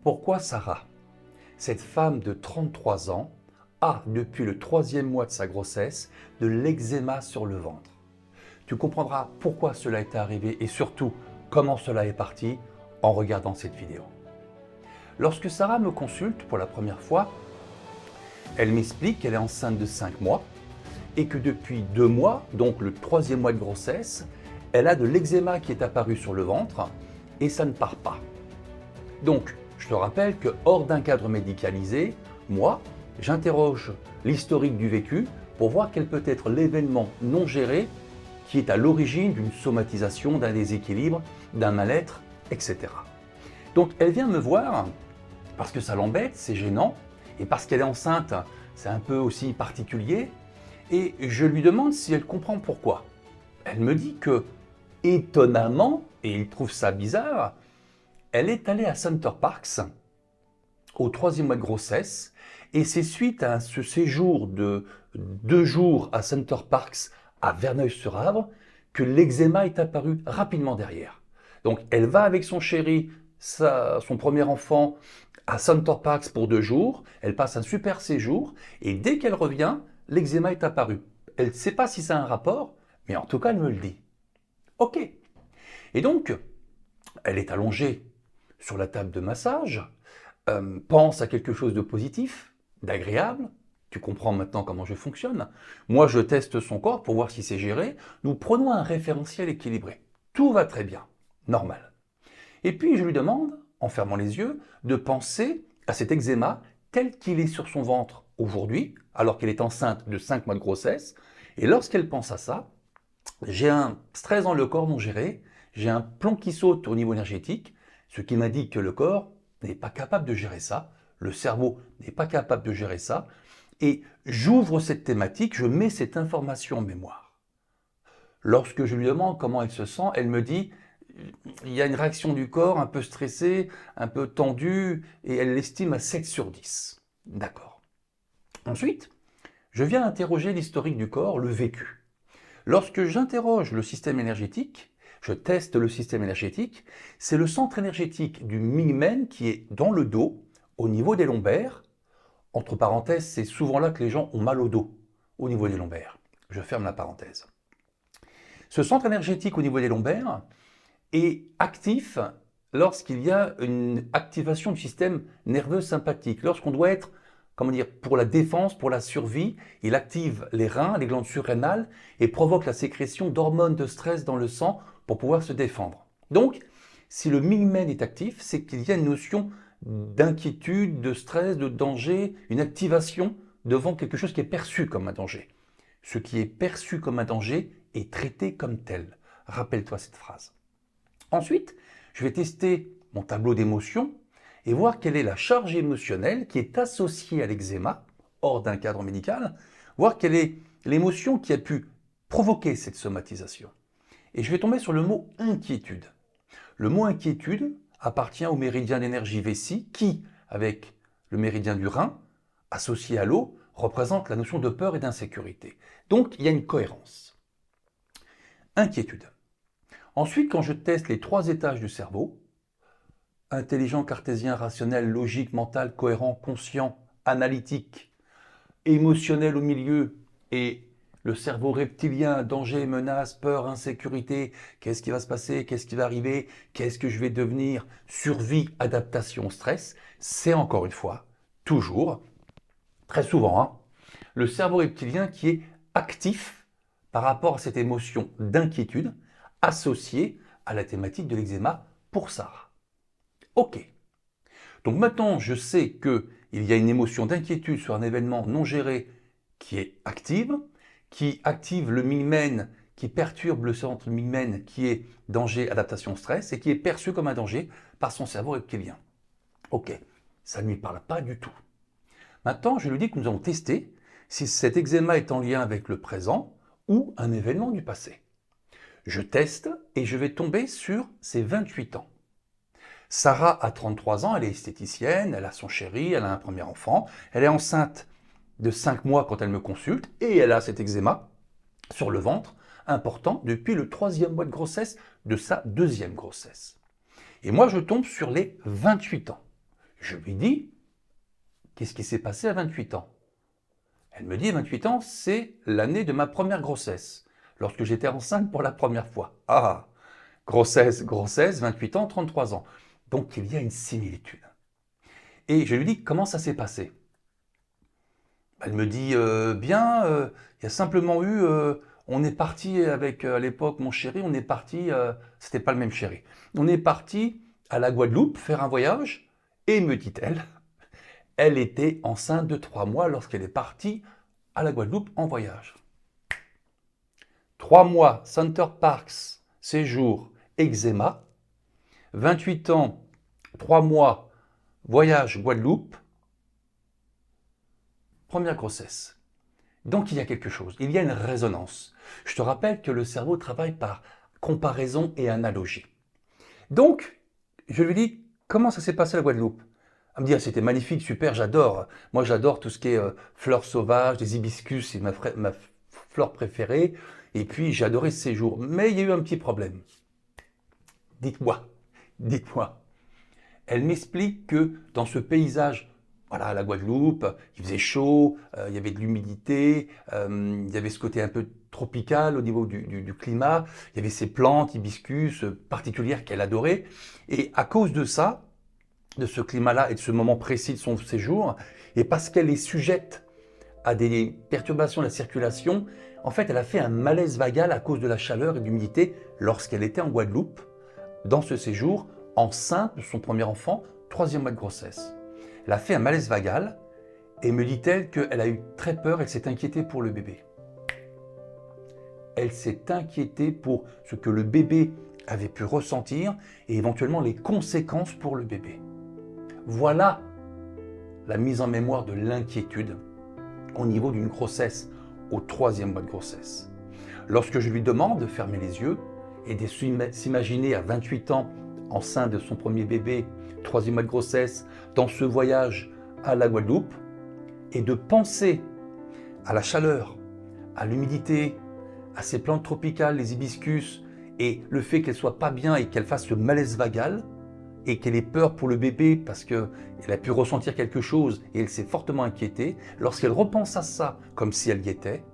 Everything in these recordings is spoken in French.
Pourquoi Sarah, cette femme de 33 ans, a, depuis le 3e mois de sa grossesse, de l'eczéma sur le ventre? Tu comprendras pourquoi cela est arrivé et surtout comment cela est parti en regardant cette vidéo. Lorsque Sarah me consulte pour la première fois, elle m'explique qu'elle est enceinte de 5 mois et que depuis 2 mois, donc le 3e mois de grossesse, elle a de l'eczéma qui est apparu sur le ventre et ça ne part pas. Donc, je te rappelle que hors d'un cadre médicalisé, moi, j'interroge l'historique du vécu pour voir quel peut être l'événement non géré qui est à l'origine d'une somatisation, d'un déséquilibre, d'un mal-être, etc. Donc, elle vient me voir parce que ça l'embête, c'est gênant, et parce qu'elle est enceinte, c'est un peu aussi particulier, et je lui demande si elle comprend pourquoi. Elle me dit que, étonnamment, et il trouve ça bizarre, elle est allée à Center Parcs au 3e mois de grossesse, et c'est suite à ce séjour de 2 jours à Center Parcs à Verneuil-sur-Avre que l'eczéma est apparu rapidement derrière. Donc elle va avec son chéri, son premier enfant, à Center Parcs pour 2 jours, elle passe un super séjour, et dès qu'elle revient, l'eczéma est apparu. Elle ne sait pas si ça a un rapport, mais en tout cas elle me le dit. Ok. Et donc, elle est allongée sur la table de massage, pense à quelque chose de positif, d'agréable. Tu comprends maintenant comment je fonctionne. Moi, je teste son corps pour voir si c'est géré. Nous prenons un référentiel équilibré. Tout va très bien, normal. Et puis, je lui demande, en fermant les yeux, de penser à cet eczéma tel qu'il est sur son ventre aujourd'hui, alors qu'elle est enceinte de 5 mois de grossesse. Et lorsqu'elle pense à ça, j'ai un stress dans le corps non géré, j'ai un plomb qui saute au niveau énergétique, ce qui m'indique que le corps n'est pas capable de gérer ça, le cerveau n'est pas capable de gérer ça, et j'ouvre cette thématique, je mets cette information en mémoire. Lorsque je lui demande comment elle se sent, elle me dit il y a une réaction du corps un peu stressée, un peu tendue, et elle l'estime à 7 sur 10. D'accord. Ensuite, je viens interroger l'historique du corps, le vécu. Lorsque j'interroge le système énergétique, je teste le système énergétique, c'est le centre énergétique du Mingmen qui est dans le dos, au niveau des lombaires. Entre parenthèses, c'est souvent là que les gens ont mal au dos, au niveau des lombaires. Je ferme la parenthèse. Ce centre énergétique au niveau des lombaires est actif lorsqu'il y a une activation du système nerveux sympathique, lorsqu'on doit être, comment dire, pour la défense, pour la survie, il active les reins, les glandes surrénales et provoque la sécrétion d'hormones de stress dans le sang pour pouvoir se défendre. Donc, si le Mingmen est actif, c'est qu'il y a une notion d'inquiétude, de stress, de danger, une activation devant quelque chose qui est perçu comme un danger. Ce qui est perçu comme un danger est traité comme tel. Rappelle-toi cette phrase. Ensuite, je vais tester mon tableau d'émotions et voir quelle est la charge émotionnelle qui est associée à l'eczéma, hors d'un cadre médical, voir quelle est l'émotion qui a pu provoquer cette somatisation. Et je vais tomber sur le mot inquiétude. Le mot inquiétude appartient au méridien d'énergie vessie qui, avec le méridien du rein, associé à l'eau, représente la notion de peur et d'insécurité. Donc, il y a une cohérence. Inquiétude. Ensuite, quand je teste les 3 étages du cerveau, intelligent, cartésien, rationnel, logique, mental, cohérent, conscient, analytique, émotionnel au milieu et le cerveau reptilien, danger, menace, peur, insécurité, qu'est-ce qui va se passer, qu'est-ce qui va arriver, qu'est-ce que je vais devenir, survie, adaptation, stress, c'est encore une fois, toujours, très souvent, le cerveau reptilien qui est actif par rapport à cette émotion d'inquiétude associée à la thématique de l'eczéma pour Sarah. Ok. Donc maintenant, je sais qu'il y a une émotion d'inquiétude sur un événement non géré qui est active, qui active le Mingmen, qui perturbe le centre Mingmen qui est danger, adaptation, stress, et qui est perçu comme un danger par son cerveau reptilien. Ok, ça ne lui parle pas du tout. Maintenant, je lui dis que nous allons tester si cet eczéma est en lien avec le présent ou un événement du passé. Je teste et je vais tomber sur ses 28 ans. Sarah a 33 ans, elle est esthéticienne, elle a son chéri, elle a un premier enfant, elle est enceinte de 5 mois quand elle me consulte et elle a cet eczéma sur le ventre important depuis le 3e mois de grossesse de sa 2e grossesse. Et moi je tombe sur les 28 ans. Je lui dis, qu'est-ce qui s'est passé à 28 ans? Elle me dit, 28 ans, c'est l'année de ma première grossesse, lorsque j'étais enceinte pour la première fois. Ah, grossesse, 28 ans, 33 ans. Donc il y a une similitude. Et je lui dis, comment ça s'est passé? Elle me dit, bien, il y a simplement eu, on est parti avec, à l'époque, mon chéri, on est parti, c'était pas le même chéri, on est parti à la Guadeloupe faire un voyage, et me dit-elle, elle était enceinte de 3 mois lorsqu'elle est partie à la Guadeloupe en voyage. 3 mois, Center Parcs, séjour, eczéma. 28 ans, 3 mois, voyage Guadeloupe, première grossesse. Donc il y a quelque chose, il y a une résonance. Je te rappelle que le cerveau travaille par comparaison et analogie. Donc, je lui dis, comment ça s'est passé à la Guadeloupe? Elle me dit, ah, c'était magnifique, super, j'adore. Moi, j'adore tout ce qui est fleurs sauvages, des hibiscus, c'est ma fleur préférée. Et puis, j'ai adoré ce séjour. Mais il y a eu un petit problème. Dites-moi, dites-moi. Elle m'explique que dans ce paysage, voilà, la Guadeloupe, il faisait chaud, il y avait de l'humidité, il y avait ce côté un peu tropical au niveau du climat, il y avait ces plantes, hibiscus particulières qu'elle adorait. Et à cause de ça, de ce climat-là et de ce moment précis de son séjour, et parce qu'elle est sujette à des perturbations de la circulation, en fait, elle a fait un malaise vagal à cause de la chaleur et de l'humidité lorsqu'elle était en Guadeloupe, dans ce séjour, enceinte de son premier enfant, 3e mois de grossesse. Elle a fait un malaise vagal et me dit-elle qu'elle a eu très peur, elle s'est inquiétée pour le bébé. Elle s'est inquiétée pour ce que le bébé avait pu ressentir et éventuellement les conséquences pour le bébé. Voilà la mise en mémoire de l'inquiétude au niveau d'une grossesse, au 3e mois de grossesse. Lorsque je lui demande de fermer les yeux et de s'imaginer à 28 ans enceinte de son premier bébé, 3e mois de grossesse, dans ce voyage à la Guadeloupe, et de penser à la chaleur, à l'humidité, à ces plantes tropicales, les hibiscus, et le fait qu'elle soit pas bien et qu'elle fasse le malaise vagal, et qu'elle ait peur pour le bébé parce qu'elle a pu ressentir quelque chose et elle s'est fortement inquiétée, lorsqu'elle repense à ça comme si elle y était,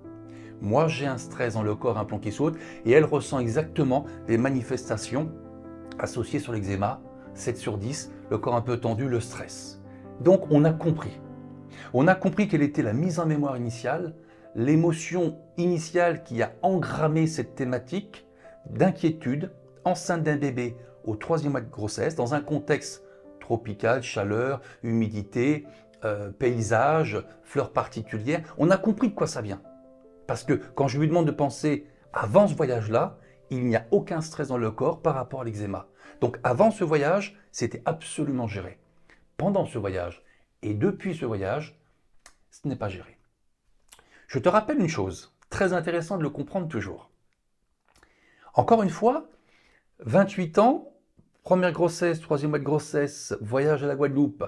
moi j'ai un stress dans le corps, un plomb qui saute, et elle ressent exactement les manifestations associées sur l'eczéma, 7 sur 10, le corps un peu tendu, le stress. Donc on a compris. On a compris quelle était la mise en mémoire initiale, l'émotion initiale qui a engrammé cette thématique d'inquiétude, enceinte d'un bébé au 3e mois de grossesse, dans un contexte tropical, chaleur, humidité, paysage, fleurs particulières. On a compris de quoi ça vient. Parce que quand je lui demande de penser avant ce voyage-là, il n'y a aucun stress dans le corps par rapport à l'eczéma. Donc avant ce voyage, c'était absolument géré. Pendant ce voyage et depuis ce voyage, ce n'est pas géré. Je te rappelle une chose, très intéressant de le comprendre toujours. Encore une fois, 28 ans, première grossesse, 3e mois de grossesse, voyage à la Guadeloupe,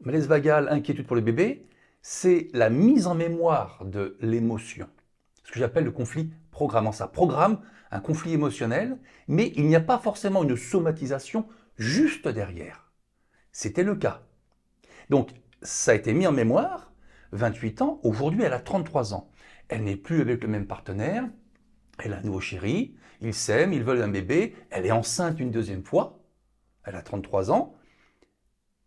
malaise vagal, inquiétude pour le bébé, c'est la mise en mémoire de l'émotion. Ce que j'appelle le conflit programmant. Ça programme un conflit émotionnel, mais il n'y a pas forcément une somatisation juste derrière. C'était le cas. Donc, ça a été mis en mémoire, 28 ans, aujourd'hui elle a 33 ans. Elle n'est plus avec le même partenaire, elle a un nouveau chéri, ils s'aiment, ils veulent un bébé, elle est enceinte une 2e fois, elle a 33 ans,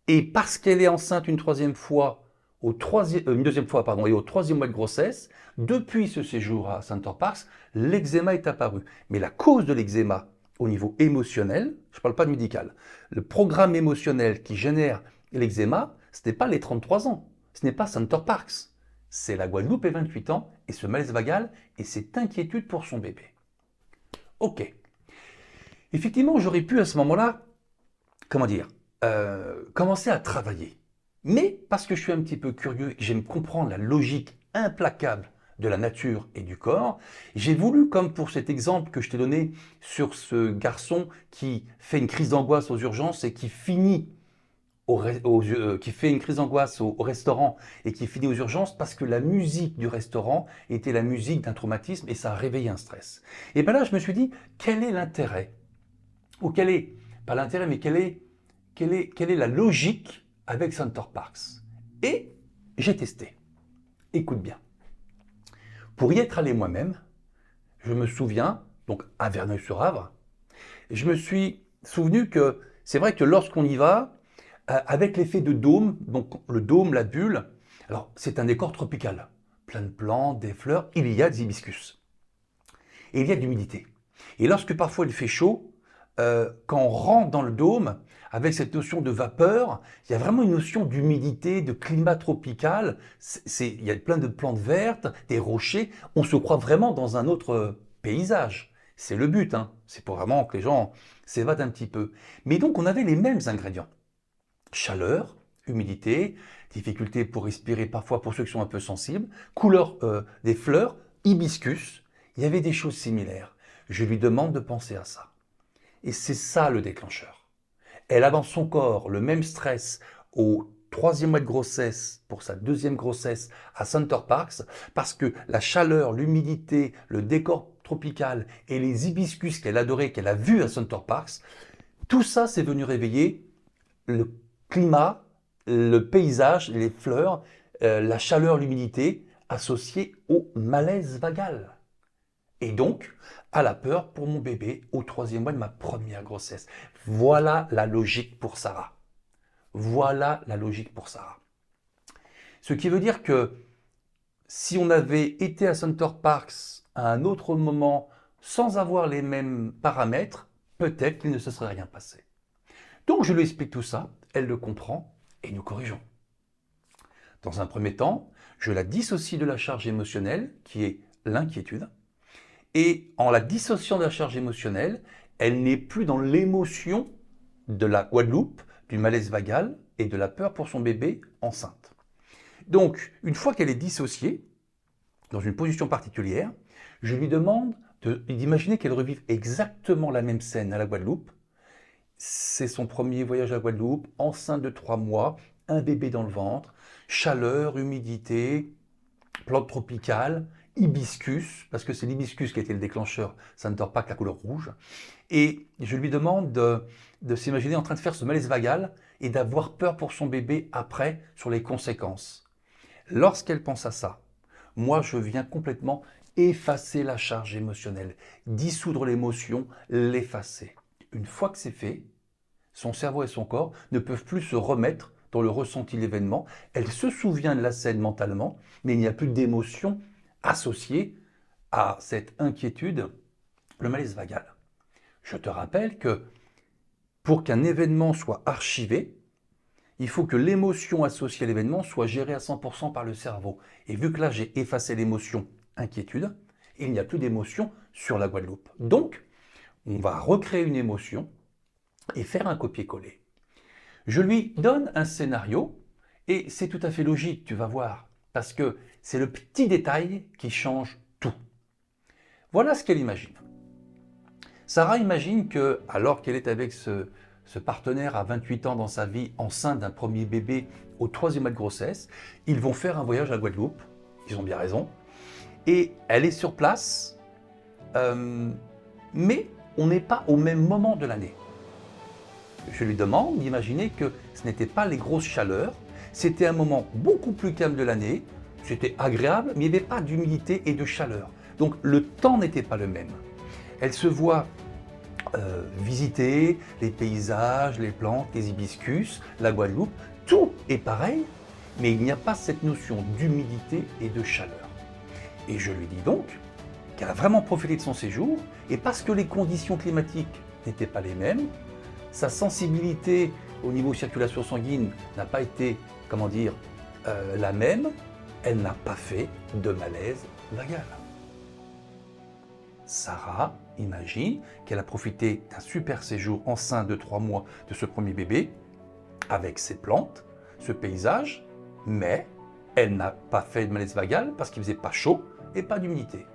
et parce qu'elle est enceinte une 3e fois, une 2e fois, pardon, et au 3e mois de grossesse, depuis ce séjour à Center Parcs, l'eczéma est apparu. Mais la cause de l'eczéma au niveau émotionnel, je ne parle pas de médical, le programme émotionnel qui génère l'eczéma, ce n'est pas les 33 ans, ce n'est pas Center Parcs, c'est la Guadeloupe et 28 ans, et ce malaise vagal, et cette inquiétude pour son bébé. Ok. Effectivement, j'aurais pu à ce moment-là, commencer à travailler. Mais parce que je suis un petit peu curieux et que j'aime comprendre la logique implacable de la nature et du corps, j'ai voulu, comme pour cet exemple que je t'ai donné sur ce garçon qui fait une crise d'angoisse aux urgences et qui finit qui fait une crise d'angoisse au restaurant et qui finit aux urgences parce que la musique du restaurant était la musique d'un traumatisme et ça a réveillé un stress. Et bien là, je me suis dit, quel est l'intérêt? Ou pas l'intérêt, mais quelle est la logique avec Center Parcs. Et j'ai testé. Écoute bien. Pour y être allé moi-même, je me souviens, donc à Verneuil-sur-Avre, je me suis souvenu que c'est vrai que lorsqu'on y va, avec l'effet de dôme, donc le dôme, la bulle, alors c'est un décor tropical, plein de plantes, des fleurs, il y a des hibiscus. Et il y a de l'humidité. Et lorsque parfois il fait chaud, quand on rentre dans le dôme, avec cette notion de vapeur, il y a vraiment une notion d'humidité, de climat tropical. Il y a plein de plantes vertes, des rochers. On se croit vraiment dans un autre paysage. C'est le but, hein. C'est pour vraiment que les gens s'évadent un petit peu. Mais donc on avait les mêmes ingrédients. Chaleur, humidité, difficulté pour respirer parfois pour ceux qui sont un peu sensibles, couleur des fleurs, hibiscus. Il y avait des choses similaires. Je lui demande de penser à ça. Et c'est ça le déclencheur. Elle a dans son corps le même stress au 3e mois de grossesse pour sa 2e grossesse à Center Parcs parce que la chaleur, l'humidité, le décor tropical et les hibiscus qu'elle adorait, qu'elle a vus à Center Parcs, tout ça c'est venu réveiller le climat, le paysage, les fleurs, la chaleur, l'humidité associée au malaise vagal. Et donc, à la peur pour mon bébé au 3e mois de ma première grossesse. Voilà la logique pour Sarah. Voilà la logique pour Sarah. Ce qui veut dire que si on avait été à Center Parcs à un autre moment sans avoir les mêmes paramètres, peut-être qu'il ne se serait rien passé. Donc je lui explique tout ça, elle le comprend et nous corrigeons. Dans un premier temps, je la dissocie de la charge émotionnelle qui est l'inquiétude. Et en la dissociant de la charge émotionnelle, elle n'est plus dans l'émotion de la Guadeloupe, du malaise vagal et de la peur pour son bébé enceinte. Donc, une fois qu'elle est dissociée, dans une position particulière, je lui demande d'imaginer qu'elle revive exactement la même scène à la Guadeloupe. C'est son premier voyage à la Guadeloupe, enceinte de 3 mois, un bébé dans le ventre, chaleur, humidité, plantes tropicales, hibiscus, parce que c'est l'hibiscus qui a été le déclencheur, Center Parcs, la couleur rouge. Et je lui demande de s'imaginer en train de faire ce malaise vagal et d'avoir peur pour son bébé après sur les conséquences. Lorsqu'elle pense à ça, moi je viens complètement effacer la charge émotionnelle, dissoudre l'émotion, l'effacer. Une fois que c'est fait, son cerveau et son corps ne peuvent plus se remettre dans le ressenti de l'événement. Elle se souvient de la scène mentalement, mais il n'y a plus d'émotion associée à cette inquiétude, le malaise vagal. Je te rappelle que pour qu'un événement soit archivé, il faut que l'émotion associée à l'événement soit gérée à 100% par le cerveau. Et vu que là, j'ai effacé l'émotion inquiétude, il n'y a plus d'émotion sur la Guadeloupe. Donc, on va recréer une émotion et faire un copier-coller. Je lui donne un scénario et c'est tout à fait logique, tu vas voir, parce que c'est le petit détail qui change tout. Voilà ce qu'elle imagine. Sarah imagine que, alors qu'elle est avec ce partenaire à 28 ans dans sa vie, enceinte d'un premier bébé au 3e mois de grossesse, ils vont faire un voyage à Guadeloupe, ils ont bien raison, et elle est sur place, mais on n'est pas au même moment de l'année. Je lui demande d'imaginer que ce n'était pas les grosses chaleurs, c'était un moment beaucoup plus calme de l'année, c'était agréable, mais il n'y avait pas d'humidité et de chaleur. Donc le temps n'était pas le même. Elle se voit visiter les paysages, les plantes, les hibiscus, la Guadeloupe, tout est pareil, mais il n'y a pas cette notion d'humidité et de chaleur. Et je lui dis donc qu'elle a vraiment profité de son séjour, et parce que les conditions climatiques n'étaient pas les mêmes, sa sensibilité au niveau circulation sanguine n'a pas été, la même, elle n'a pas fait de malaise vagal. Sarah imagine qu'elle a profité d'un super séjour enceinte de 3 mois de ce premier bébé, avec ses plantes, ce paysage, mais elle n'a pas fait de malaise vagal parce qu'il ne faisait pas chaud et pas d'humidité.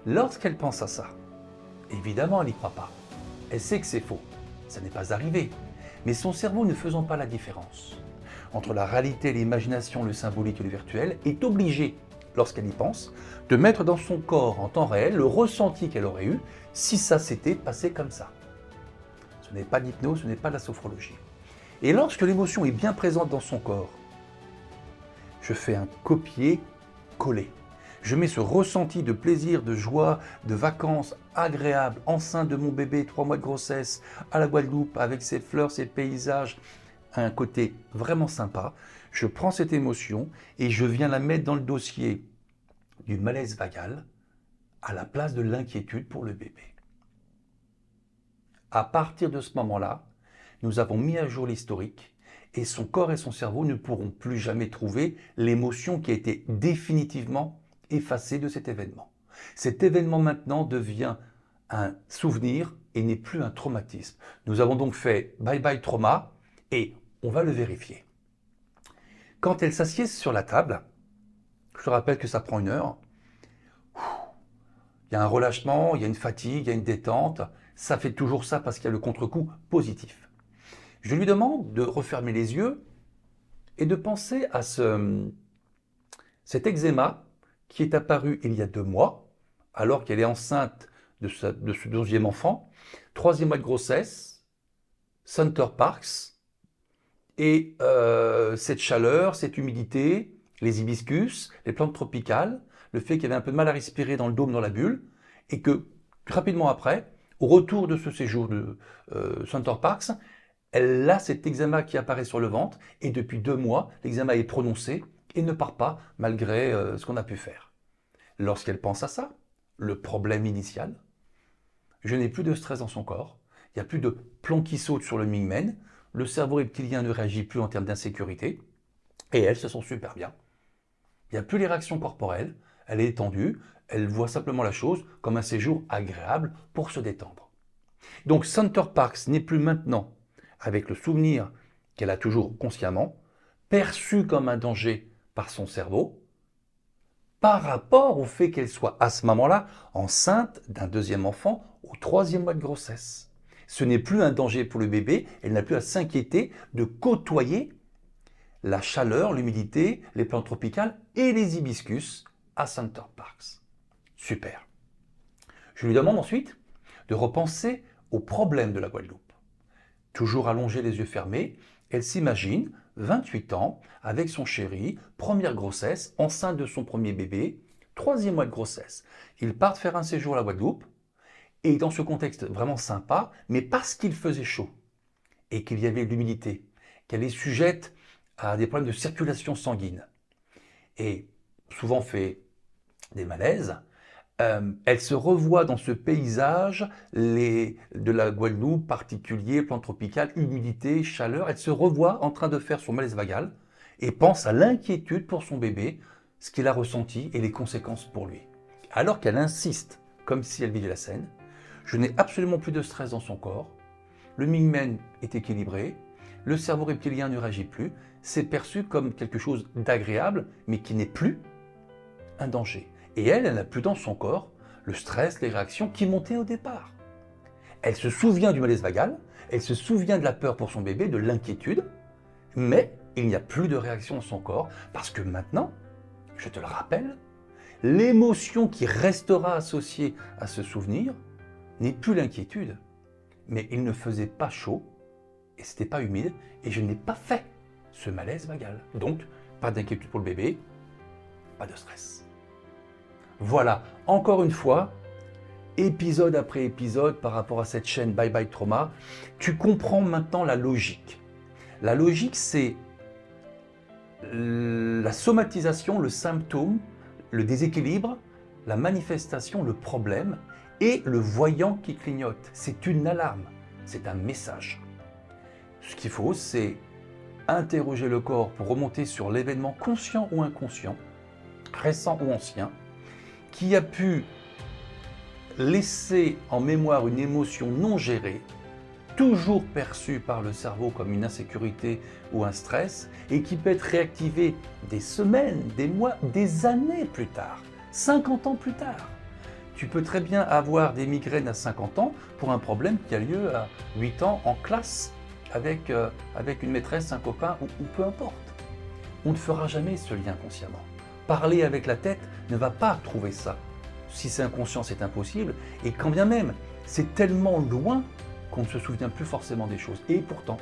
Lorsqu'elle pense à ça, évidemment elle n'y croit pas. Elle sait que c'est faux, ça n'est pas arrivé. Mais son cerveau, ne faisant pas la différence entre la réalité, l'imagination, le symbolique et le virtuel, est obligé, lorsqu'elle y pense, de mettre dans son corps en temps réel le ressenti qu'elle aurait eu si ça s'était passé comme ça. Ce n'est pas de l'hypnose, ce n'est pas de la sophrologie. Et lorsque l'émotion est bien présente dans son corps, je fais un copier-coller. Je mets ce ressenti de plaisir, de joie, de vacances agréables, enceinte de mon bébé, 3 mois de grossesse, à la Guadeloupe, avec ses fleurs, ses paysages, un côté vraiment sympa. Je prends cette émotion et je viens la mettre dans le dossier du malaise vagal à la place de l'inquiétude pour le bébé. À partir de ce moment-là, nous avons mis à jour l'historique et son corps et son cerveau ne pourront plus jamais trouver l'émotion qui a été définitivement effacée de cet événement. Cet événement maintenant devient un souvenir et n'est plus un traumatisme. Nous avons donc fait bye bye trauma et on va le vérifier. Quand elle s'assied sur la table, je te rappelle que ça prend 1 heure, il y a un relâchement, il y a une fatigue, il y a une détente, ça fait toujours ça parce qu'il y a le contre-coup positif. Je lui demande de refermer les yeux et de penser à cet eczéma qui est apparu il y a 2 mois, alors qu'elle est enceinte de ce 12e enfant, 3e mois de grossesse, Center Parcs, et cette chaleur, cette humidité, les hibiscus, les plantes tropicales, le fait qu'elle avait un peu de mal à respirer dans le dôme, dans la bulle, et que rapidement après, au retour de ce séjour de Center Parcs, elle a cet eczéma qui apparaît sur le ventre, et depuis 2 mois, l'eczéma est prononcé et ne part pas malgré ce qu'on a pu faire. Lorsqu'elle pense à ça, le problème initial, je n'ai plus de stress dans son corps, il n'y a plus de plomb qui saute sur le mingmen, le cerveau reptilien ne réagit plus en termes d'insécurité, et elle se sent super bien. Il n'y a plus les réactions corporelles, elle est étendue, elle voit simplement la chose comme un séjour agréable pour se détendre. Donc Center Parcs n'est plus maintenant, avec le souvenir qu'elle a toujours consciemment, perçu comme un danger par son cerveau, par rapport au fait qu'elle soit à ce moment-là enceinte d'un 2e enfant au 3e mois de grossesse. Ce n'est plus un danger pour le bébé, elle n'a plus à s'inquiéter de côtoyer la chaleur, l'humidité, les plantes tropicales et les hibiscus à Center Parcs. Super. Je lui demande ensuite de repenser au problème de la Guadeloupe. Toujours allongée, les yeux fermés, elle s'imagine 28 ans avec son chéri, première grossesse, enceinte de son premier bébé, 3e mois de grossesse. Ils partent faire un séjour à la Guadeloupe et dans ce contexte vraiment sympa, mais parce qu'il faisait chaud et qu'il y avait de l'humidité, qu'elle est sujette à des problèmes de circulation sanguine et souvent fait des malaises, elle se revoit dans ce paysage de la Guadeloupe, particulier, plantes tropicales, humidité, chaleur. Elle se revoit en train de faire son malaise vagal et pense à l'inquiétude pour son bébé, ce qu'il a ressenti et les conséquences pour lui. Alors qu'elle insiste, comme si elle vivait la scène, je n'ai absolument plus de stress dans son corps, le mingmen est équilibré, le cerveau reptilien ne réagit plus, c'est perçu comme quelque chose d'agréable, mais qui n'est plus un danger. Et elle n'a plus dans son corps le stress, les réactions qui montaient au départ. Elle se souvient du malaise vagal, elle se souvient de la peur pour son bébé, de l'inquiétude, mais il n'y a plus de réaction dans son corps parce que maintenant, je te le rappelle, l'émotion qui restera associée à ce souvenir n'est plus l'inquiétude, mais il ne faisait pas chaud et c'était pas humide et je n'ai pas fait ce malaise vagal. Donc, pas d'inquiétude pour le bébé, pas de stress. Voilà, encore une fois, épisode après épisode par rapport à cette chaîne Bye Bye Trauma, tu comprends maintenant la logique. La logique, c'est la somatisation, le symptôme, le déséquilibre, la manifestation, le problème et le voyant qui clignote. C'est une alarme, c'est un message. Ce qu'il faut, c'est interroger le corps pour remonter sur l'événement conscient ou inconscient, récent ou ancien, qui a pu laisser en mémoire une émotion non gérée, toujours perçue par le cerveau comme une insécurité ou un stress, et qui peut être réactivée des semaines, des mois, des années plus tard, 50 ans plus tard. Tu peux très bien avoir des migraines à 50 ans pour un problème qui a lieu à 8 ans en classe avec une maîtresse, un copain ou peu importe. On ne fera jamais ce lien consciemment. Parler avec la tête ne va pas trouver ça. Si c'est inconscient, c'est impossible. Et quand bien même, c'est tellement loin qu'on ne se souvient plus forcément des choses. Et pourtant,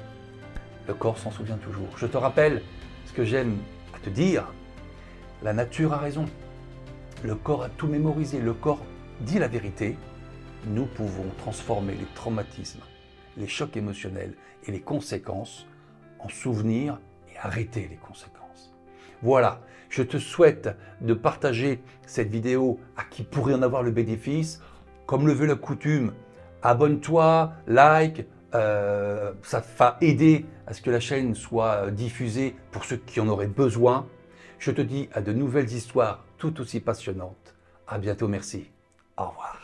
Le corps s'en souvient toujours. Je te rappelle ce que j'aime à te dire. La nature a raison. Le corps a tout mémorisé. Le corps dit la vérité. Nous pouvons transformer les traumatismes, les chocs émotionnels et les conséquences en souvenirs et arrêter les conséquences. Voilà, je te souhaite de partager cette vidéo à qui pourrait en avoir le bénéfice. Comme le veut la coutume, abonne-toi, like, ça va aider à ce que la chaîne soit diffusée pour ceux qui en auraient besoin. Je te dis à de nouvelles histoires tout aussi passionnantes. À bientôt, merci. Au revoir.